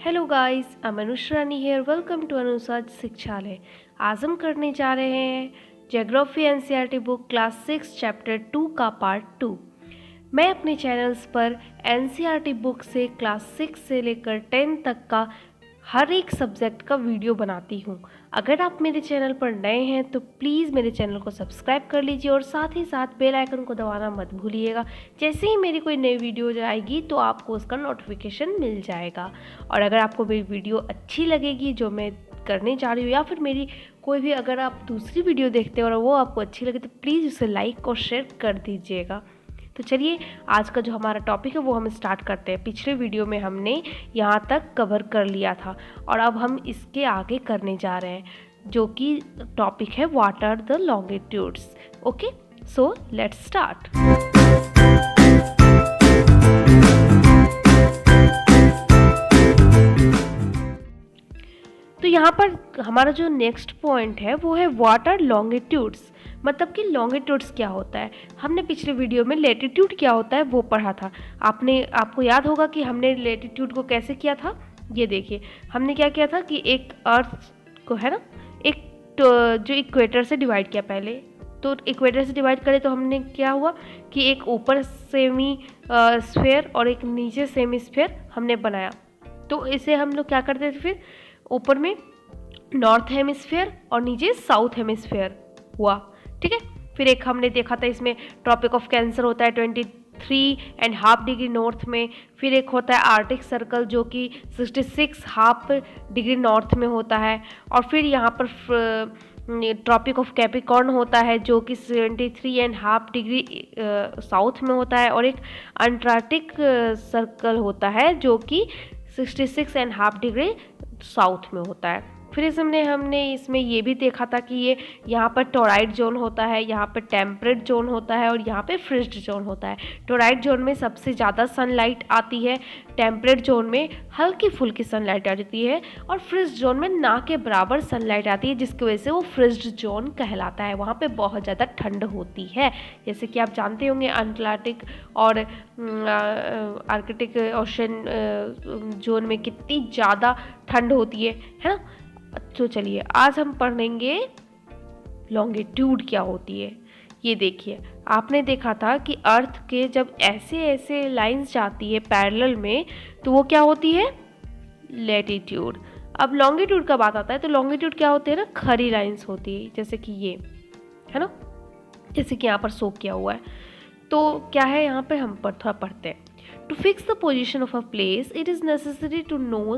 Hello guys, I am Anushra Rani here. Welcome to Anusha Shikshalaya. आज हम करने जा रहे हैं geography NCERT book class 6 chapter 2 का पार्ट 2। मैं अपने चैनल्स पर एनसीईआरटी बुक से क्लास 6 से लेकर 10 तक का हर एक सब्जेक्ट का वीडियो बनाती हूँ। अगर आप मेरे चैनल पर नए हैं तो प्लीज़ मेरे चैनल को सब्सक्राइब कर लीजिए और साथ ही साथ बेल आइकन को दबाना मत भूलिएगा। जैसे ही मेरी कोई नई वीडियो आएगी तो आपको उसका नोटिफिकेशन मिल जाएगा। और अगर आपको मेरी वीडियो अच्छी लगेगी जो मैं करने जा रही हूँ, या फिर मेरी कोई भी अगर आप दूसरी वीडियो देखते हो और वो आपको अच्छी लगे तो प्लीज़ उसे लाइक और शेयर कर दीजिएगा। तो चलिए आज का जो हमारा टॉपिक है वो हम स्टार्ट करते हैं। पिछले वीडियो में हमने यहाँ तक कवर कर लिया था और अब हम इसके आगे करने जा रहे हैं, जो कि टॉपिक है what are the longitudes. Okay, so let's start. तो यहाँ पर हमारा जो नेक्स्ट पॉइंट है वो है व्हाट आर लॉन्गिट्यूड्स, मतलब कि लॉन्गिट्यूड्स क्या होता है। हमने पिछले वीडियो में लेटिट्यूड क्या होता है वो पढ़ा था। आपको याद होगा कि हमने लेटिट्यूड को कैसे किया था। ये देखिए, हमने क्या किया था कि एक अर्थ को है ना, एक जो इक्वेटर से डिवाइड किया पहले। तो इक्वेटर से डिवाइड करें तो हमने क्या हुआ कि एक ऊपर सेमी स्फेयर और एक नीचे सेमी स्फेयर हमने बनाया। तो इसे हम लोग क्या करते थे, फिर ऊपर में नॉर्थ हेमिस्फेयर और नीचे साउथ हेमिस्फेयर हुआ। ठीक है, फिर एक हमने देखा था इसमें ट्रॉपिक ऑफ कैंसर होता है 23.5 डिग्री नॉर्थ में। फिर एक होता है आर्टिक सर्कल जो कि 66.5 डिग्री नॉर्थ में होता है। और फिर यहाँ पर ट्रॉपिक ऑफ कैप्रिकॉर्न होता है जो कि 73.5 डिग्री साउथ में होता है। और एक अंटार्कटिक सर्कल होता है जो कि 66.5 डिग्री साउथ में होता है। फिर हमने इसमें ये भी देखा था कि ये यहाँ पर टोराइड जोन होता है, यहाँ पर टेम्परेट जोन होता है और यहाँ पे फ्रिज्ड जोन होता है। टोराइड जोन में सबसे ज़्यादा सनलाइट आती है, टेम्परेट जोन में हल्की फुल्की सनलाइट आ जाती है और फ्रिज्ड जोन में ना के बराबर सनलाइट आती है, जिसकी वजह से वो फ्रिज्ड जोन कहलाता है। वहाँ पे बहुत ज़्यादा ठंड होती है, जैसे कि आप जानते होंगे अटलांटिक और आर्कटिक ओशन जोन में कितनी ज़्यादा ठंड होती है ना। तो चलिए आज हम पढ़ेंगे लॉन्गिट्यूड क्या होती है। ये देखिए, आपने देखा था कि अर्थ के जब ऐसे ऐसे लाइंस जाती है पैरेलल में तो वो क्या होती है, लैटिट्यूड। अब लॉन्गिट्यूड का बात आता है तो लॉन्गिट्यूड क्या होती है ना, खड़ी लाइंस होती है, जैसे कि ये है ना, जैसे कि यहाँ पर शो किया हुआ है। तो क्या है यहाँ पे हम पर थोड़ा पढ़ते हैं। To fix the position of a place, it is necessary to know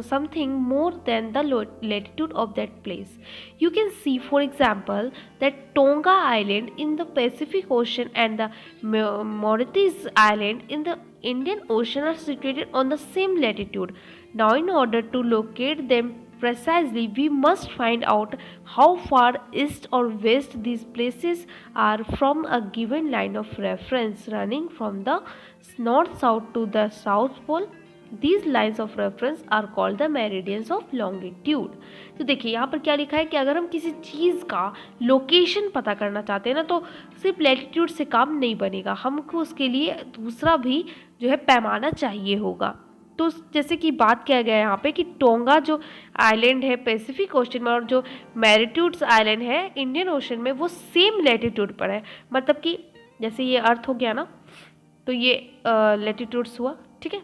something more than the latitude of that place. You can see, for example, that Tonga Island in the Pacific Ocean and the Mauritius Island in the Indian Ocean are situated on the same latitude. Now, in order to locate them precisely, we must find out how far east or west these places are from a given line of reference running from the north south to the south pole. These lines of reference are called the meridians of longitude. तो देखिए यहाँ पर क्या लिखा है कि अगर हम किसी चीज़ का लोकेशन पता करना चाहते हैं ना तो सिर्फ लैटिट्यूड से काम नहीं बनेगा, हमको उसके लिए दूसरा भी जो है पैमाना चाहिए होगा। तो जैसे कि बात किया गया है यहाँ पे कि टोंगा जो आइलैंड है पैसिफिक ओशन में और जो मैरिट्यूड्स आइलैंड है इंडियन ओशन में वो सेम लैटिट्यूड पर है। मतलब कि जैसे ये अर्थ हो गया ना तो ये लैटिट्यूड्स हुआ। ठीक है,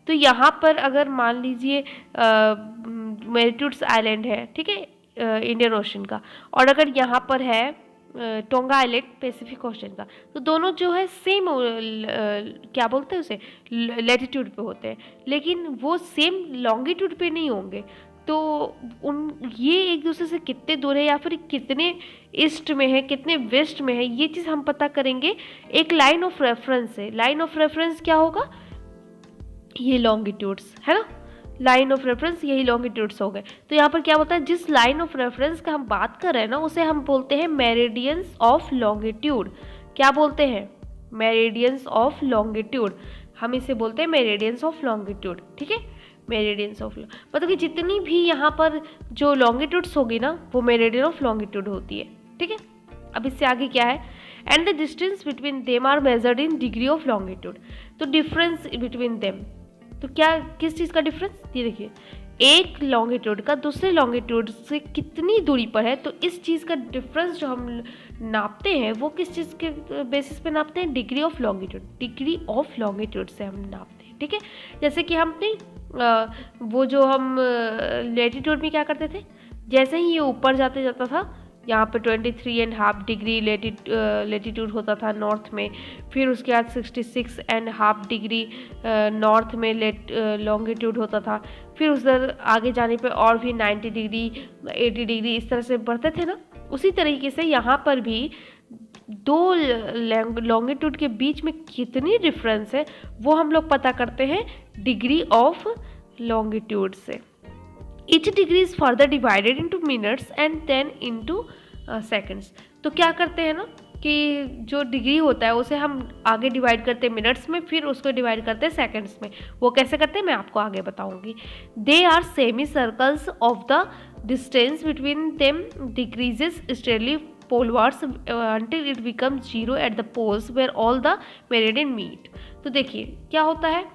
तो यहाँ पर अगर मान लीजिए मैरिट्यूड्स आइलैंड है, ठीक है, इंडियन ओशन का, और अगर यहाँ पर है टोंगा आइलैंड पैसिफिक ओशन का, तो दोनों जो है सेम क्या बोलते हैं उसे, लैटिट्यूड पे होते हैं, लेकिन वो सेम लॉन्गिट्यूड पे नहीं होंगे। तो ये एक दूसरे से कितने दूर है या फिर कितने ईस्ट में है कितने वेस्ट में है, ये चीज़ हम पता करेंगे एक लाइन ऑफ रेफरेंस से। लाइन ऑफ रेफरेंस क्या होगा, ये लॉन्गिट्यूड्स है ना, लाइन ऑफ रेफरेंस यही लॉन्गिट्यूड्स हो गए। तो यहाँ पर क्या होता है, जिस लाइन ऑफ रेफरेंस का हम बात कर रहे हैं ना उसे हम बोलते हैं मेरिडियंस ऑफ लॉन्गिट्यूड। क्या बोलते हैं, मेरिडियंस ऑफ लॉन्गिट्यूड। हम इसे बोलते हैं मेरिडियंस ऑफ लॉन्गिट्यूड। ठीक है, मेरिडियंस ऑफ मतलब कि जितनी भी यहाँ पर जो लॉन्गिट्यूड्स होगी ना वो मेरिडियन ऑफ लॉन्गिट्यूड होती है। ठीक है, अब इससे आगे क्या है, and the distance between them are measured in degree of longitude. तो डिफरेंस बिटवीन देम तो क्या किस चीज़ का डिफरेंस, ये देखिए एक लॉन्गिट्यूड का दूसरे लॉन्गिट्यूड से कितनी दूरी पर है, तो इस चीज़ का डिफरेंस जो हम नापते हैं वो किस चीज़ के बेसिस पे नापते हैं, डिग्री ऑफ लॉन्गिट्यूड से हम नापते हैं, ठीक है। जैसे कि हमने वो जो हम लेटीट्यूड में क्या करते थे, जैसे ही ये ऊपर जाते जाता था यहाँ पे 23.5 डिग्री लेटीट्यूड होता था नॉर्थ में, फिर उसके बाद 66.5 डिग्री नॉर्थ में लॉन्गिट्यूड होता था, फिर उधर आगे जाने पे और भी 90 डिग्री 80 डिग्री इस तरह से बढ़ते थे ना। उसी तरीके से यहाँ पर भी दो लॉन्गिट्यूड के बीच में कितनी डिफरेंस है वो हम लोग पता करते हैं डिग्री ऑफ लॉन्गिट्यूड से। Each degree is further divided into minutes and then into seconds। तो क्या करते हैं ना कि जो डिग्री होता है उसे हम आगे डिवाइड करते हैं मिनट्स में, फिर उसको डिवाइड करते हैं सेकंड्स में। वो कैसे करते हैं मैं आपको आगे बताऊंगी। They are semi circles of the distance between them decreases steadily polewards until it becomes zero at the poles where all the meridian meet। तो देखिए क्या होता है,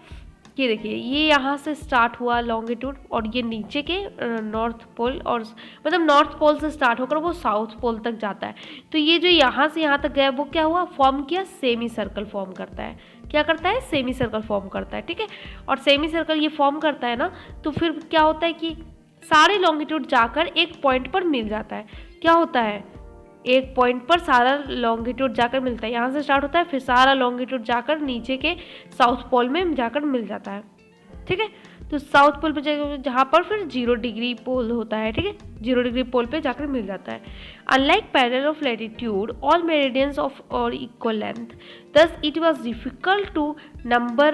ये देखिए ये यहाँ से स्टार्ट हुआ लॉन्गिट्यूड और ये नीचे के नॉर्थ पोल, और मतलब नॉर्थ पोल से स्टार्ट होकर वो साउथ पोल तक जाता है। तो ये जो यहाँ से यहाँ तक गया वो क्या हुआ, फॉर्म किया, सेमी सर्कल फॉर्म करता है। क्या करता है, सेमी सर्कल फॉर्म करता है, ठीक है। और सेमी सर्कल ये फॉर्म करता है ना, तो फिर क्या होता है कि सारे लॉन्गिट्यूड जाकर एक पॉइंट पर मिल जाता है। क्या होता है, एक पॉइंट पर सारा लॉन्गिट्यूड जाकर मिलता है। यहाँ से स्टार्ट होता है, फिर सारा लॉन्गिट्यूड जाकर नीचे के साउथ पोल में जाकर मिल जाता है, ठीक है। तो साउथ पोल पे जहाँ पर फिर 0 डिग्री पोल होता है, ठीक है, 0 डिग्री पोल पे जाकर मिल जाता है। Unlike parallel of latitude all meridians of और equal length, thus it was difficult to number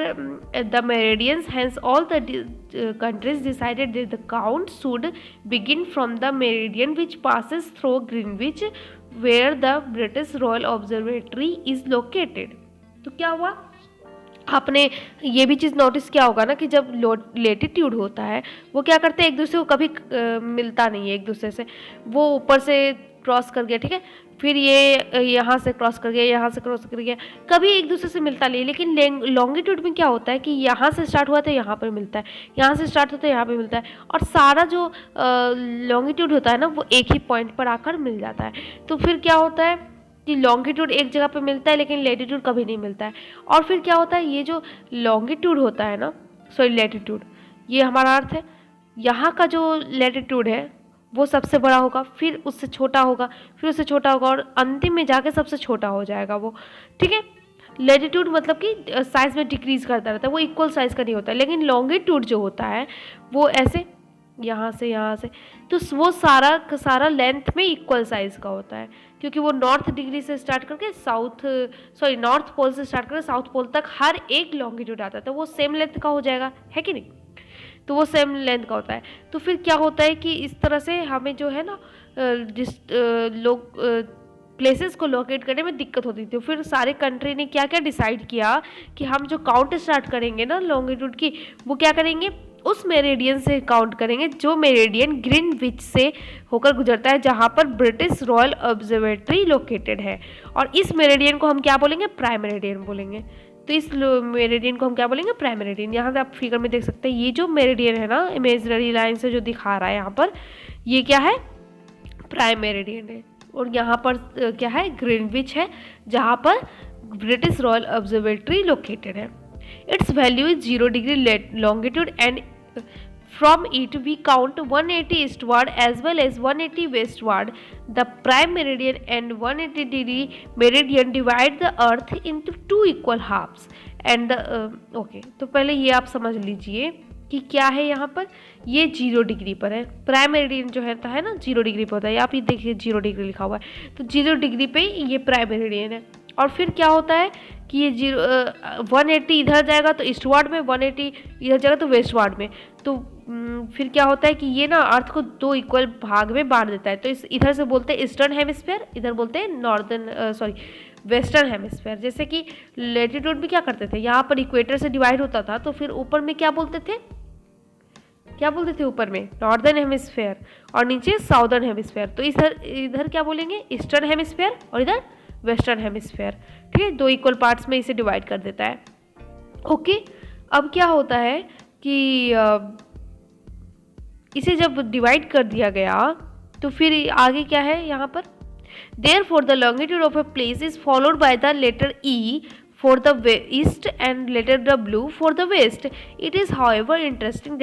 the meridians, hence all the countries decided that the count should begin from the meridian which passes through Greenwich where the British Royal Observatory is located। तो क्या हुआ, आपने ये भी चीज़ notice किया होगा ना कि जब लेटीट्यूड होता है वो क्या करते हैं, एक दूसरे को कभी मिलता नहीं है एक दूसरे से। वो ऊपर से क्रॉस कर गया, ठीक है, फिर ये यहाँ से क्रॉस कर गया, यहाँ से क्रॉस कर गया, कभी एक दूसरे से मिलता नहीं। लेकिन लॉन्गिट्यूड में क्या होता है कि यहाँ से स्टार्ट हुआ तो यहाँ पर मिलता है, यहाँ से स्टार्ट होता है यहाँ पर मिलता है, और सारा जो लॉन्गिट्यूड होता है ना वो एक ही पॉइंट पर आकर मिल जाता है। तो फिर क्या होता है कि लॉन्गिट्यूड एक जगह पे मिलता है लेकिन लेटीट्यूड कभी नहीं मिलता है। और फिर क्या होता है, ये जो लॉन्गिट्यूड होता है ना, सॉरी लेटीट्यूड, ये हमारा अर्थ है, यहाँ का जो लेटीट्यूड है वो सबसे बड़ा होगा, फिर उससे छोटा होगा, फिर उससे छोटा होगा, और अंतिम में जाके सबसे छोटा हो जाएगा वो, ठीक है। लेटीट्यूड मतलब कि साइज में डिक्रीज करता रहता है, वो इक्वल साइज का नहीं होता है। लेकिन लॉन्गिट्यूड जो होता है वो ऐसे यहाँ से, तो वो सारा लेंथ में इक्वल साइज का होता है, क्योंकि वो नॉर्थ डिग्री से स्टार्ट करके नॉर्थ पोल से स्टार्ट करके साउथ पोल तक हर एक लॉन्गिट्यूड आता है, तो वो सेम लेंथ का हो जाएगा, है कि नहीं। तो वो सेम लेंथ का होता है। तो फिर क्या होता है कि इस तरह से हमें जो है ना प्लेसेस को लोकेट करने में दिक्कत होती थी। फिर सारे कंट्री ने क्या क्या डिसाइड किया कि हम जो काउंट स्टार्ट करेंगे ना लॉन्गिट्यूड की, वो क्या करेंगे, उस मेरिडियन से काउंट करेंगे जो मेरिडियन ग्रीनविच से होकर गुजरता है, जहाँ पर ब्रिटिश रॉयल ऑब्जर्वेटरी लोकेटेड है। और इस मेरिडियन को हम क्या बोलेंगे, प्राइम मेरिडियन बोलेंगे। तो इस मेरिडियन को हम क्या बोलेंगे, प्राइम मेरिडियन। यहाँ से आप फिगर में देख सकते हैं ये जो मेरिडियन है ना, इमेजिनरी लाइन से जो दिखा रहा है यहाँ पर, ये क्या है, प्राइम मेरिडियन है। और यहाँ पर क्या है, ग्रीनविच है, जहाँ पर ब्रिटिश रॉयल ऑब्जर्वेटरी लोकेटेड है। Its value is 0 degree longitude, and from it we count 180 eastward as well as 180 westward. The prime meridian and 180 degree meridian divide the earth into two equal halves. And okay, तो पहले ये आप समझ लीजिए कि क्या है यहाँ पर, ये 0 डिग्री पर है। प्राइम मेरिडियन जो है ना 0 डिग्री पर होता है, आप ये देखिए 0 डिग्री लिखा हुआ है, तो 0 डिग्री पे ये प्राइम मेरिडियन है। और फिर क्या होता है कि ये 180 इधर जाएगा तो ईस्टवार्ड में, 180 इधर जाएगा तो वेस्टवार्ड में। तो फिर क्या होता है कि ये ना अर्थ को 2 इक्वल भाग में बांट देता है। तो इधर से बोलते हैं ईस्टर्न हेमिस्फीयर, इधर बोलते हैं वेस्टर्न हेमिस्फीयर। जैसे कि लेटीट्यूड में क्या करते थे, यहाँ पर इक्वेटर से डिवाइड होता था, तो फिर ऊपर में क्या बोलते थे ऊपर में नॉर्दर्न हेमिस्फीयर और नीचे साउदर्न हेमिस्फीयर। तो इधर क्या बोलेंगे, ईस्टर्न हेमिस्फीयर, और इधर वेस्टर्न हेमिस्फीयर, ठीक है। 2 इक्वल पार्ट्स में इसे डिवाइड कर देता है। ओके, अब क्या होता है कि इसे जब डिवाइड कर दिया गया तो फिर आगे क्या है यहाँ पर, Therefore, the longitude of a place is followed by the letter E for the east and letter W for the west. It is, however, interesting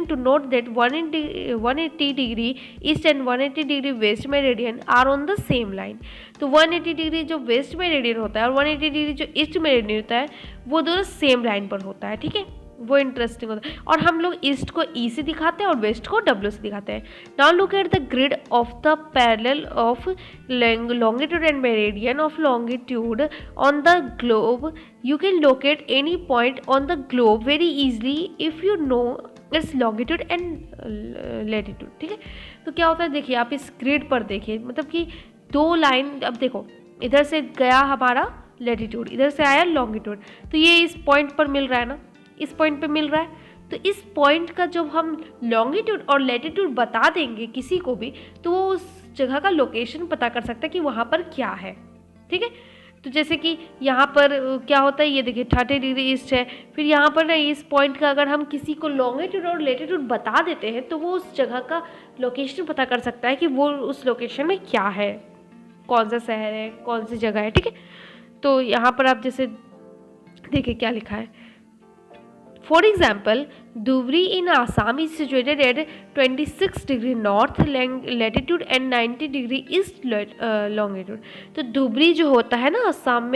to note that 180 degree east and 180 degree west meridian are on the same line. तो 180 degree जो waste meridian होता है और 180 degree जो east meridian होता है वो दोनों सेम लाइन पर होता है, ठीक है, वो इंटरेस्टिंग होता है। और हम लोग ईस्ट को ई से दिखाते हैं और वेस्ट को डब्ल्यू से दिखाते हैं। Now look at the grid of the parallel of longitude and meridian of longitude on the globe. You can locate any point on the globe very easily if you know it's longitude and latitude, ठीक है। तो क्या होता है, देखिए आप इस grid पर देखिए, मतलब कि दो लाइन, अब देखो इधर से गया हमारा लैटिट्यूड, इधर से आया लॉन्गिट्यूड, तो ये इस पॉइंट पर मिल रहा है ना, इस पॉइंट पे मिल रहा है। तो इस पॉइंट का जब हम लॉन्गिट्यूड और लैटिट्यूड बता देंगे किसी को भी, तो वो उस जगह का लोकेशन पता कर सकता है कि वहाँ पर क्या है, ठीक है। तो जैसे कि यहाँ पर क्या होता है, ये देखिए 30 डिग्री ईस्ट है, फिर यहाँ पर ना इस पॉइंट का अगर हम किसी को लॉन्गिट्यूड और लैटिट्यूड बता देते हैं तो वो उस जगह का लोकेशन पता कर सकता है कि वो उस लोकेशन में क्या है, कौन सा शहर है, कौन सी जगह है, ठीक है। तो यहाँ पर आप जैसे देखिए क्या लिखा है, For example, Dhubri in Assam is situated at 26 degree north latitude and 90 degree east longitude. तो धुबरी जो होता है ना असम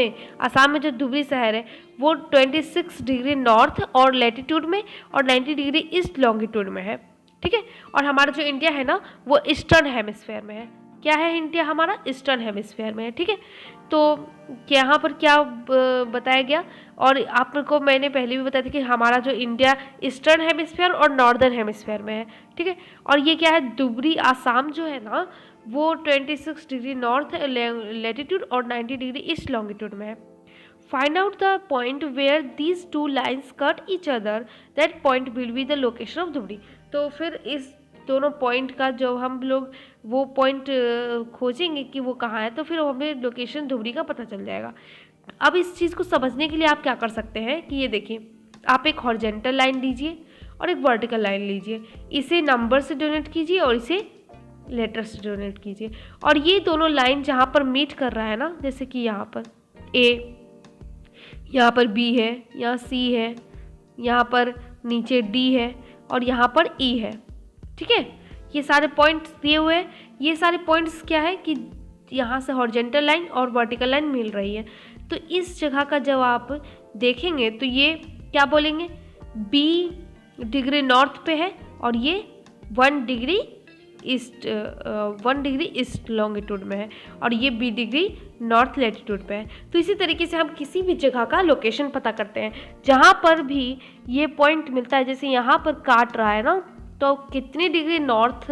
में जो धुबरी शहर है वो 26 डिग्री नॉर्थ और लैटिट्यूड में और 90 डिग्री ईस्ट लॉन्गिट्यूड में है, ठीक है। और हमारा जो इंडिया है ना वो ईस्टर्न हेमिस्फेयर में है। क्या है, इंडिया हमारा ईस्टर्न हेमिस्फेयर में है, ठीक है। तो यहाँ पर क्या बताया गया, और आपको मैंने पहले भी बताया था कि हमारा जो इंडिया ईस्टर्न हेमिस्फेयर और नॉर्दर्न हेमिस्फेयर में है, ठीक है। और ये क्या है, धुबरी आसाम जो है ना वो 26 डिग्री नॉर्थ लैटिट्यूड और 90 डिग्री ईस्ट लॉन्गिट्यूड में है। Find out the point where these two lines cut each other, that point will be the location of Dhubri. तो फिर इस दोनों पॉइंट का जब हम लोग वो पॉइंट खोजेंगे कि वो कहाँ है, तो फिर हमें लोकेशन धुबरी का पता चल जाएगा। अब इस चीज़ को समझने के लिए आप क्या कर सकते हैं कि ये देखिए, आप एक हॉरिजॉन्टल लाइन लीजिए और एक वर्टिकल लाइन लीजिए, इसे नंबर से डोनेट कीजिए और इसे लेटर से डोनेट कीजिए, और ये दोनों लाइन जहाँ पर मीट कर रहा है ना, जैसे कि यहाँ पर ए, यहाँ पर बी है, यहाँ सी है, यहाँ पर नीचे डी है और यहाँ पर ई है, ठीक है। ये सारे पॉइंट्स दिए हुए हैं, ये सारे पॉइंट्स क्या है कि यहाँ से हॉरिजॉन्टल लाइन और वर्टिकल लाइन मिल रही है। तो इस जगह का जब आप देखेंगे तो ये क्या बोलेंगे, बी डिग्री नॉर्थ पे है और ये 1 डिग्री ईस्ट लॉन्गिट्यूड में है और ये बी डिग्री नॉर्थ लैटिट्यूड पे है। तो इसी तरीके से हम किसी भी जगह का लोकेशन पता करते हैं, जहाँ पर भी ये पॉइंट मिलता है, जैसे यहाँ पर काट रहा है ना, तो कितनी डिग्री नॉर्थ,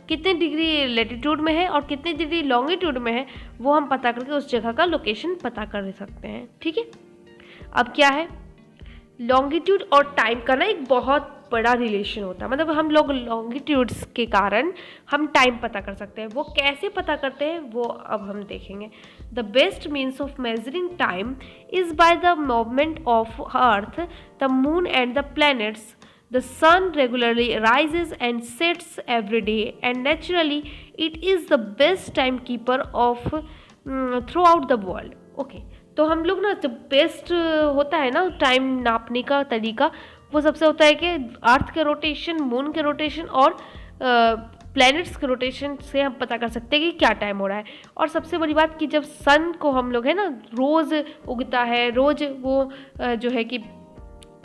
कितने डिग्री लैटिट्यूड में है और कितने डिग्री लॉन्गिट्यूड में है, वो हम पता करके उस जगह का लोकेशन पता कर सकते हैं, ठीक है। अब क्या है, लॉन्गिट्यूड और टाइम का ना एक बहुत बड़ा रिलेशन होता है, मतलब हम लोग लॉन्गिट्यूड्स के कारण हम टाइम पता कर सकते हैं। वो कैसे पता करते हैं वो अब हम देखेंगे। The best means of measuring time is by the movement of earth, the moon and the planets. The sun regularly rises and sets every day, and naturally, it is the best timekeeper of throughout the world. Okay, तो हम लोग ना जब best होता है ना time नापने का तरीका, वो सबसे होता है कि अर्थ के रोटेशन, मून के रोटेशन और प्लैनेट्स के रोटेशन से हम पता कर सकते हैं कि क्या टाइम हो रहा है। और सबसे बड़ी बात कि जब सन को हम लोग है ना रोज़ उगता है, रोज़ वो जो है कि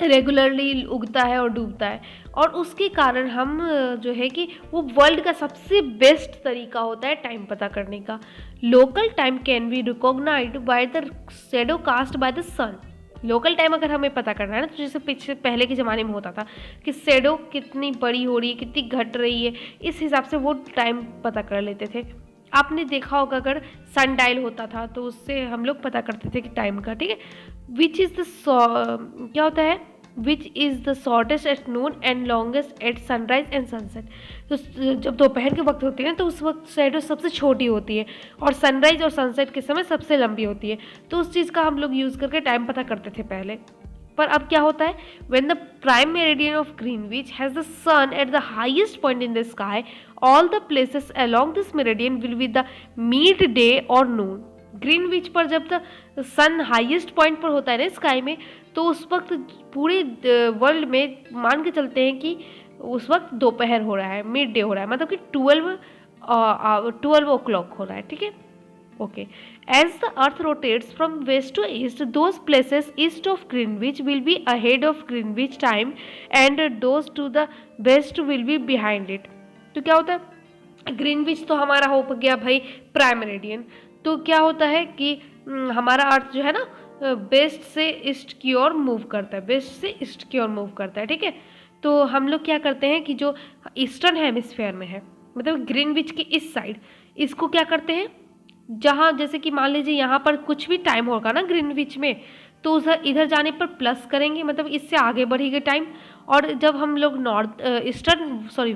रेगुलरली उगता है और डूबता है, और उसके कारण हम जो है कि वो वर्ल्ड का सबसे बेस्ट तरीका होता है टाइम पता करने का। Local time can be recognised by the shadow cast by the sun. Local time अगर हमें पता करना है ना, तो जैसे पहले के ज़माने में होता था कि शैडो कितनी बड़ी हो रही है, कितनी घट रही है, इस हिसाब से वो टाइम पता कर लेते थे। आपने देखा होगा अगर सन डायल होता था तो उससे हम लोग पता करते थे कि टाइम का, ठीक है। विच इज़ द क्या होता है, which is the shortest at noon and longest at sunrise and sunset. तो जब दोपहर के वक्त होती है ना तो उस वक्त शैडो सबसे छोटी होती है और सनराइज और सनसेट के समय सबसे लंबी होती है। तो उस चीज़ का हम लोग यूज़ करके टाइम पता करते थे पहले। पर अब क्या होता है, when the prime meridian of Greenwich has the sun at the highest point in the sky, all the places along this meridian will be the midday or noon. Greenwich पर जब तक सन हाईएस्ट पॉइंट पर होता है ना sky में, तो उस वक्त पूरे वर्ल्ड में मान के चलते हैं कि उस वक्त दोपहर हो रहा है, मिड डे हो रहा है, मतलब कि 12 ओ क्लॉक हो रहा है, ठीक है। Okay. As the Earth rotates from west to east, those places east of Greenwich will be ahead of Greenwich time and those to the west will be behind it. तो क्या होता है, ग्रीनविच तो हमारा हो गया भाई प्राइम मेरिडियन, तो क्या होता है कि हमारा अर्थ जो है ना वेस्ट से ईस्ट की ओर मूव करता है, वेस्ट से ईस्ट की ओर मूव करता है, ठीक है। तो हम लोग क्या करते हैं कि जो ईस्टर्न हेमिस्फीयर में है, मतलब ग्रीनविच के इस साइड, इसको क्या करते हैं, जहाँ जैसे कि मान लीजिए यहाँ पर कुछ भी टाइम होगा ना ग्रीनविच में, तो उधर इधर जाने पर प्लस करेंगे, मतलब इससे आगे बढ़ेगा टाइम। और जब हम लोग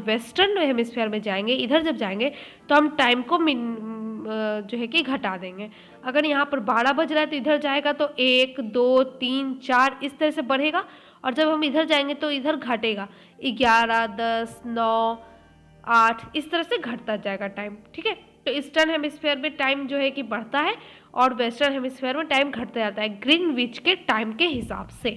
वेस्टर्न हेमिस्फीयर में जाएंगे, इधर जब जाएंगे तो हम टाइम को जो है कि घटा देंगे। अगर यहाँ पर 12 बज रहा है तो इधर जाएगा तो 1 2 3 4 इस तरह से बढ़ेगा, और जब हम इधर जाएंगे तो इधर घटेगा, 11 10 9 8 इस तरह से घटता जाएगा टाइम, ठीक है। तो ईस्टर्न हेमिस्फीयर में टाइम जो है कि बढ़ता है और वेस्टर्न हेमिस्फीयर में टाइम घटता जाता है ग्रीनविच के टाइम के हिसाब से,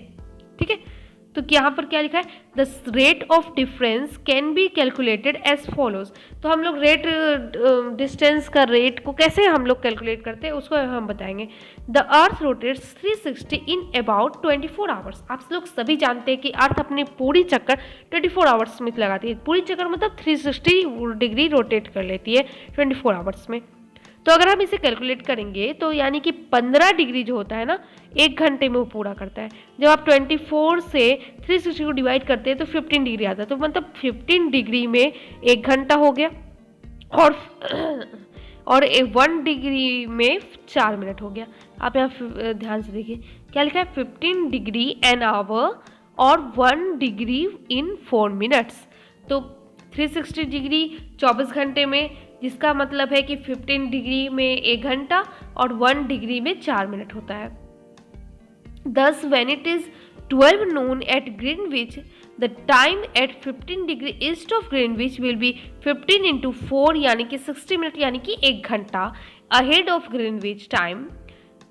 ठीक है। तो यहाँ पर क्या लिखा है, the rate of difference can be calculated as follows. तो हम लोग रेट डिस्टेंस का रेट को कैसे हम लोग कैलकुलेट करते हैं उसको हम बताएंगे। The earth rotates 360 in about 24 hours. आप लोग सभी जानते हैं कि अर्थ अपनी पूरी चक्कर 24 आवर्स में लगाती है, पूरी चक्कर मतलब 360 डिग्री रोटेट कर लेती है 24 आवर्स में। तो अगर हम इसे कैलकुलेट करेंगे तो यानी कि 15 डिग्री जो होता है ना 1 घंटे में वो पूरा करता है। जब आप 24 से 360 को डिवाइड करते हैं तो 15 डिग्री आता है, तो मतलब 15 डिग्री में 1 घंटा हो गया, और 1 डिग्री में 4 मिनट हो गया। आप यहाँ ध्यान से देखिए क्या लिखा है, 15 डिग्री एन आवर और 1 डिग्री इन 4 मिनट्स। तो 360 डिग्री 24 घंटे में, जिसका मतलब है कि 15 डिग्री में 1 घंटा और 1 डिग्री में 4 मिनट होता है। Thus, when it is 12 noon at Greenwich, the time at 15 degree east of Greenwich will be 15 into 4 यानी कि 60 मिनट यानी कि 1 घंटा ahead of Greenwich time।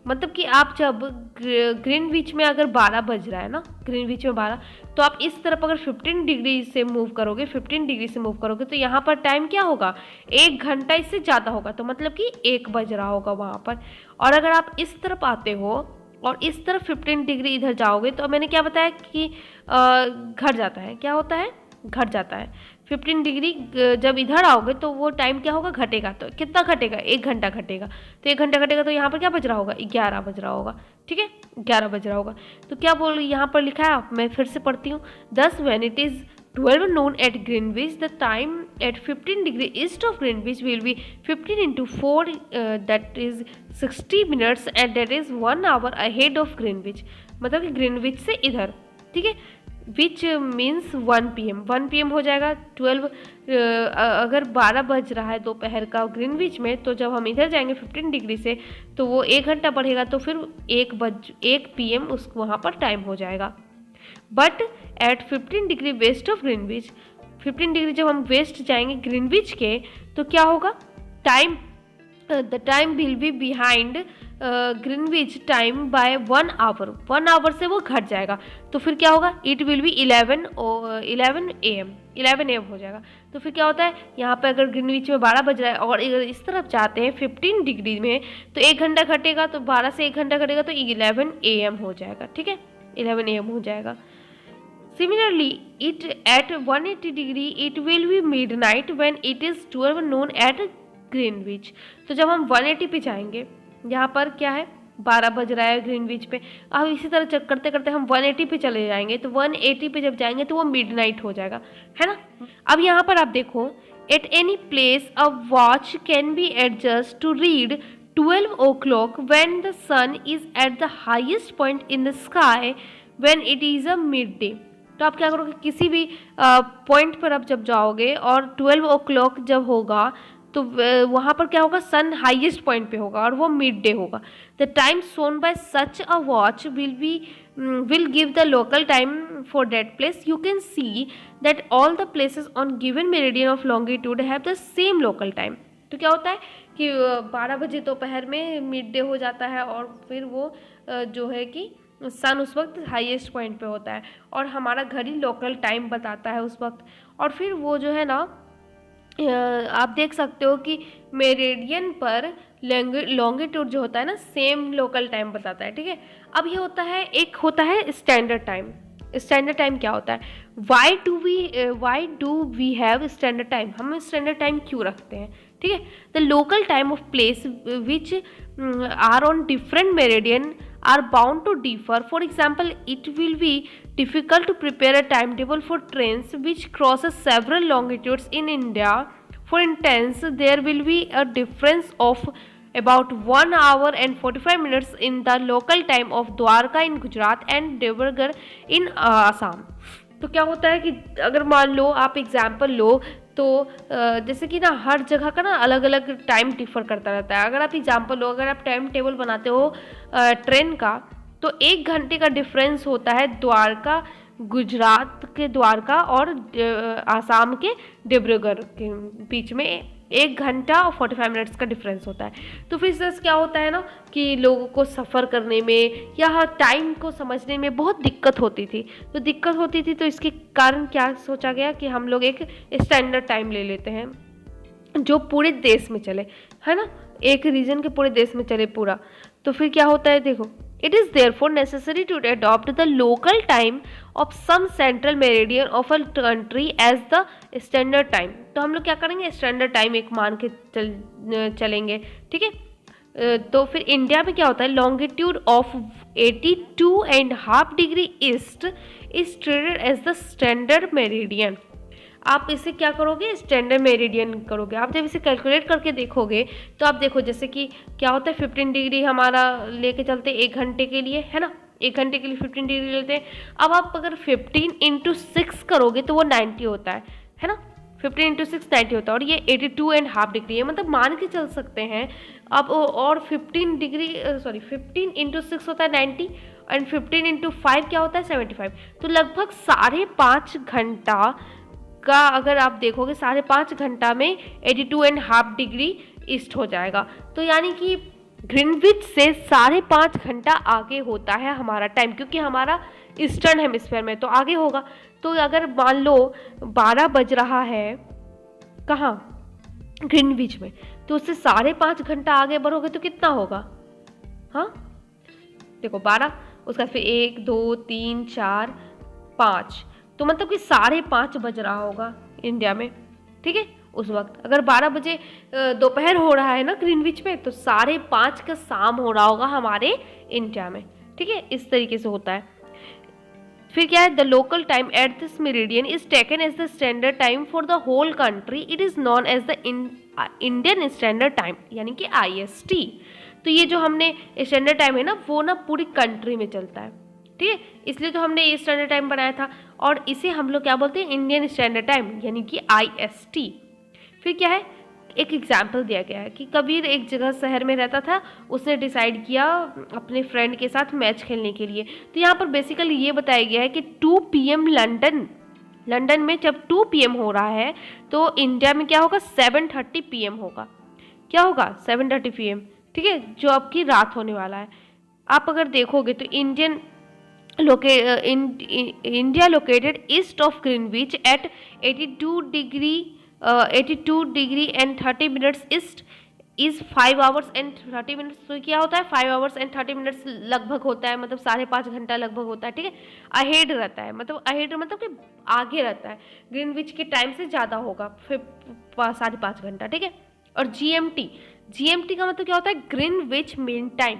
मतलब कि आप जब ग्रीनविच में अगर 12 बज रहा है ना, ग्रीनविच में 12, तो आप इस तरफ अगर 15 डिग्री से मूव करोगे, 15 डिग्री से मूव करोगे तो यहाँ पर टाइम क्या होगा, 1 घंटा इससे ज़्यादा होगा, तो मतलब कि 1 बज रहा होगा वहाँ पर। और अगर आप इस तरफ आते हो और इस तरफ 15 डिग्री इधर जाओगे तो मैंने क्या बताया कि घट जाता है, क्या होता है, घट जाता है। 15 डिग्री जब इधर आओगे तो वो टाइम क्या होगा, घटेगा। तो कितना घटेगा, 1 घंटा घटेगा। तो 1 घंटा घटेगा तो यहाँ पर क्या बज रहा होगा, 11 बज रहा होगा, ठीक है, 11 बज रहा होगा। तो क्या बोल यहाँ पर लिखा है, मैं फिर से पढ़ती हूँ। Thus when it is 12 noon at Greenwich, the time at 15 degree east of Greenwich will be 15 into 4, that is 60 minutes, and that is 1 hour ahead of Greenwich। मतलब कि ग्रीनविच से इधर, ठीक है, विच मीन्स 1 PM, 1 PM हो जाएगा। 12 अगर 12 बज रहा है दोपहर का ग्रीनविच में, तो जब हम इधर जाएंगे 15 डिग्री से तो वो 1 घंटा बढ़ेगा, तो फिर 1 PM उस वहाँ पर टाइम हो जाएगा। But at 15 degree west of Greenwich, 15 degree जब हम वेस्ट जाएंगे ग्रीनविच के तो क्या होगा, time the time will be behind Greenwich time by 1 hour, 1 hour से वो घट जाएगा। तो फिर क्या होगा, इट विल बी 11 AM हो जाएगा। तो फिर क्या होता है, यहाँ पे अगर ग्रीनविच में 12 बज रहा है और इस तरफ जाते हैं 15 डिग्री में तो 1 घंटा घटेगा, तो 12 से 1 घंटा घटेगा तो 11 AM हो जाएगा, ठीक है, 11 AM हो जाएगा। Similarly, it at 180 degree it will be midnight when it is 12 noon at Greenwich। तो जब हम 180 पे जाएंगे, यहाँ पर क्या है 12 बज रहा है ग्रीनविच पे, अब इसी तरह चेक करते करते हम 180 पे चले जाएंगे, तो 180 पे जब जाएंगे तो वो मिडनाइट हो जाएगा, है ना। अब यहाँ पर आप देखो, at any place a watch can be adjust to read 12 o'clock when the sun is at the highest point in the sky when it is a midday। तो आप क्या करोगे, किसी भी पॉइंट पर आप जब जाओगे और 12 o'clock जब होगा तो वहाँ पर क्या होगा, सन हाईएस्ट पॉइंट पे होगा और वो मिड डे होगा। The time shown by such a watch will be will give the local time for that place, you can see that all the places on given meridian of longitude have the same local time. तो क्या होता है कि 12 बजे दोपहर में mid day हो जाता है और फिर वो जो है कि सन उस वक्त हाईएस्ट पॉइंट पे होता है और हमारा घड़ी लोकल टाइम बताता है उस वक्त। और फिर वो जो है ना आप देख सकते हो कि मेरिडियन पर लॉन्गिट्यूड जो होता है ना सेम लोकल टाइम बताता है, ठीक है। अब ये होता है, एक होता है स्टैंडर्ड टाइम। स्टैंडर्ड टाइम क्या होता है? Why do we have standard time? हम स्टैंडर्ड टाइम क्यों रखते हैं, ठीक है। The local time of place which are on different meridian are bound to differ. For example, it will be difficult to prepare a timetable for trains which crosses several longitudes in India. For instance, there will be a difference of about 1 hour and 45 minutes in the local time of Dwarka in Gujarat and Devgarh in Assam. तो क्या होता है कि अगर मान लो आप example लो तो जैसे कि ना हर जगह का ना अलग अलग टाइम डिफर करता रहता है। अगर आप एग्जाम्पल लो, अगर आप टाइम टेबल बनाते हो ट्रेन का तो 1 घंटे का डिफरेंस होता है द्वारका, गुजरात के द्वारका और आसाम के डिब्रूगढ़ के बीच में 1 घंटा और 45 मिनट्स का डिफरेंस होता है। तो फिर से क्या होता है ना कि लोगों को सफ़र करने में या टाइम को समझने में बहुत दिक्कत होती थी। तो इसके कारण क्या सोचा गया कि हम लोग एक स्टैंडर्ड टाइम ले लेते हैं जो पूरे देश में चले, है ना, एक रीजन के पूरे देश में चले पूरा। तो फिर क्या होता है, देखो, it is therefore necessary to adopt the local time of some central meridian of a country as the standard time. तो हम लोग क्या करेंगे, स्टैंडर्ड टाइम एक मान के चलेंगे, ठीक है। तो फिर इंडिया में क्या होता है, longitude of 82.5 degree east is treated as the standard meridian. आप इसे क्या करोगे, स्टैंडर्ड मेरिडियन करोगे। आप जब इसे कैलकुलेट करके देखोगे तो आप देखो जैसे कि क्या होता है 15 डिग्री हमारा लेके चलते 1 घंटे के लिए, है ना, 1 घंटे के लिए 15 डिग्री लेते हैं। अब आप अगर 15 × 6 करोगे तो वो 90 होता है ना, 15 × 6 90 होता है और ये 82.5 डिग्री है, मतलब मान के चल सकते हैं। अब और 15 × 6 होता है 90 एंड 15 × 5 क्या होता है 75। तो लगभग 5.5 घंटा का अगर आप देखोगे 5.5 घंटा में 82.5 डिग्री ईस्ट हो जाएगा। तो यानी कि ग्रीनविच से 5.5 घंटा आगे होता है हमारा टाइम, क्योंकि हमारा ईस्टर्न हेमिस्फीयर में तो आगे होगा। तो अगर मान लो 12 बज रहा है कहाँ, ग्रीनविच में, तो उससे 5.5 घंटा आगे बढ़ोगे तो कितना होगा, हाँ देखो 12, उसका फिर 1 2 3 4 5, तो मतलब कि 5:30 बज रहा होगा इंडिया में, ठीक है। उस वक्त अगर 12 बजे दोपहर हो रहा है ना ग्रीनविच में, तो 5:30 का शाम हो रहा होगा हमारे इंडिया में, ठीक है। इस तरीके से होता है। फिर क्या है, the local time at this meridian is taken as the standard time for the whole country. It is known as the Indian standard time, यानी कि IST। तो ये जो हमने स्टैंडर्ड टाइम है ना, वो ना पूरी कंट्री में चलता है, ठीक है, इसलिए तो हमने ये स्टैंडर्ड टाइम बनाया था और इसे हम लोग क्या बोलते हैं, इंडियन स्टैंडर्ड टाइम, यानी कि IST। फिर क्या है, एक एग्जाम्पल दिया गया है कि कबीर एक जगह शहर में रहता था, उसने डिसाइड किया अपने फ्रेंड के साथ मैच खेलने के लिए। तो यहाँ पर बेसिकली ये बताया गया है कि 2 PM लंदन में जब 2 PM हो रहा है तो इंडिया में क्या होगा, 7:30 PM होगा। क्या होगा, 7:30 PM, ठीक है, जो आपकी रात होने वाला है। आप अगर देखोगे तो India located east of Greenwich at 82 degree and 30 minutes east is 5 hours and 30 minutes। तो क्या होता है, 5 hours and 30 minutes लगभग होता है, मतलब 5.5 घंटा लगभग होता है, ठीक है। अहेड रहता है, मतलब कि आगे रहता है, ग्रीनविच के टाइम से ज़्यादा होगा, फिर 5.5 घंटा, ठीक है। और GMT का मतलब क्या होता है, ग्रीनविच मीन टाइम।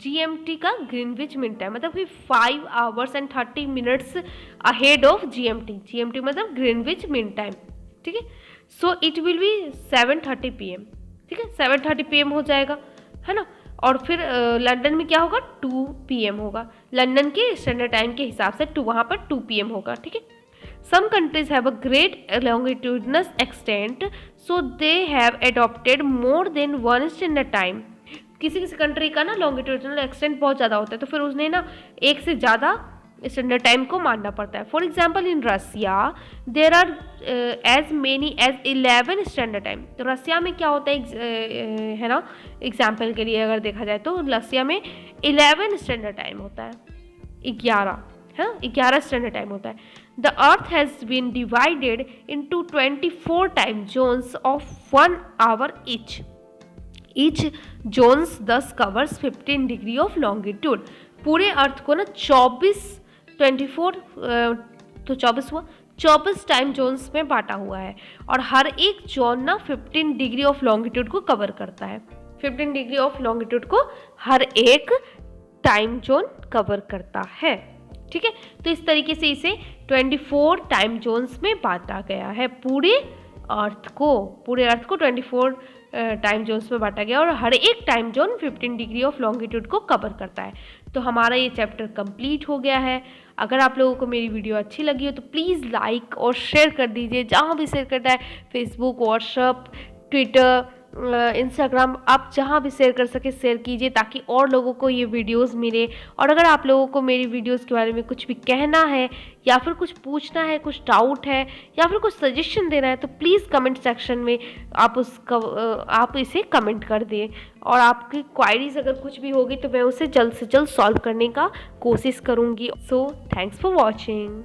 GMT का ग्रीनविच मीन टाइम मतलब कि 5 hours and 30 minutes ahead of GMT मतलब ग्रीनविच मीन टाइम, ठीक है। So it will be 7:30 PM, ठीक है, 7:30 PM हो जाएगा, है ना। और फिर लंदन में क्या होगा, 2 PM होगा, लंदन के स्टैंडर्ड टाइम के हिसाब से वहाँ पर 2 PM होगा, ठीक है। Some countries have a great longitudinous extent, so they have adopted more than one standard time. किसी किसी कंट्री का ना लॉन्गिट्यूडनल एक्सटेंट बहुत ज़्यादा होता है, तो फिर उसने ना एक से ज़्यादा स्टैंडर्ड टाइम को मानना पड़ता है। For example in Russia there are as many as 11 standard time. तो रसिया में क्या होता है, है ना, एग्जाम्पल के लिए अगर देखा जाए तो रसिया में 11 स्टैंडर्ड टाइम होता है, 11, हाँ 11 स्टैंडर्ड टाइम होता है। The earth has been divided into 24 time zones of 1 hour each. Each zones thus covers 15 degree of longitude. पूरे अर्थ को ना 24 टाइम जोन्स में बांटा हुआ है, और हर एक जोन ना 15 डिग्री ऑफ लॉन्गिट्यूड को कवर करता है। 15 डिग्री ऑफ लॉन्गिट्यूड को हर एक टाइम जोन कवर करता है, ठीक है। तो इस तरीके से इसे 24 टाइम जोन्स में बांटा गया है। पूरे अर्थ को 24 टाइम जोन्स में बांटा गया, और हर एक time zone 15 degree of longitude को कवर करता है। तो हमारा ये चैप्टर कंप्लीट हो गया है। अगर आप लोगों को मेरी वीडियो अच्छी लगी हो तो प्लीज़ लाइक और शेयर कर दीजिए, जहाँ भी शेयर करना है, फेसबुक, व्हाट्सएप, ट्विटर, इंस्टाग्राम, आप जहाँ भी शेयर कर सके शेयर कीजिए, ताकि और लोगों को ये वीडियोस मिले। और अगर आप लोगों को मेरी वीडियोस के बारे में कुछ भी कहना है, या फिर कुछ पूछना है, कुछ डाउट है, या फिर कुछ सजेशन देना है, तो प्लीज़ कमेंट सेक्शन में आप इसे कमेंट कर दें। और आपकी क्वायरीज अगर कुछ भी होगी तो मैं उसे जल्द से जल्द सॉल्व करने का कोशिश करूँगी। So thanks for watching.